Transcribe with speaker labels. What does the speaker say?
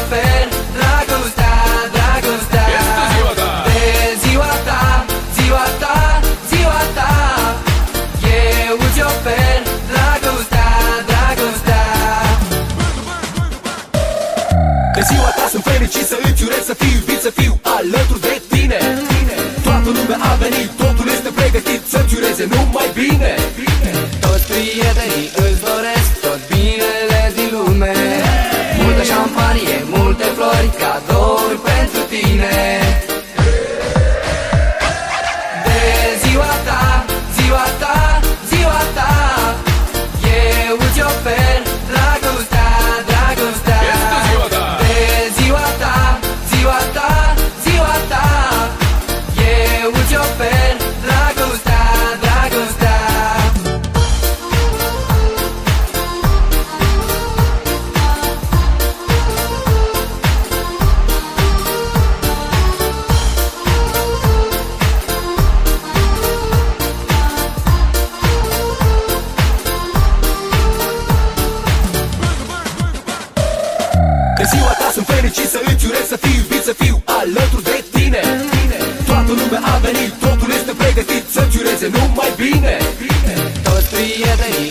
Speaker 1: ofer dragostea, dragostea.
Speaker 2: Este ziua ta.
Speaker 1: De ziua ta, ziua ta, ziua ta, eu îți ofer dragostea, dragostea.
Speaker 3: De ziua ta sunt fericit să îți urez să fiu iubit, să fiu alături de tine. Toată lumea a venit, totul este pregătit să-ți ureze numai bine.
Speaker 1: Toți prietenii îți doresc tot binele din lume. Multă șampanie, multe flori, cadouri pentru tine. De ziua ta, ziua ta, ziua ta, eu îți ofer dragostea, dragostea.
Speaker 2: Este ziua ta.
Speaker 1: De ziua ta, ziua ta, ziua ta, eu îți ofer dragostea, dragostea.
Speaker 3: De ziua ta sunt fericit să îți urez să fiu iubit, să fiu alături de tine. Toată lumea a venit, totul este pregătit să-ți ureze numai bine.
Speaker 1: Toți prietenii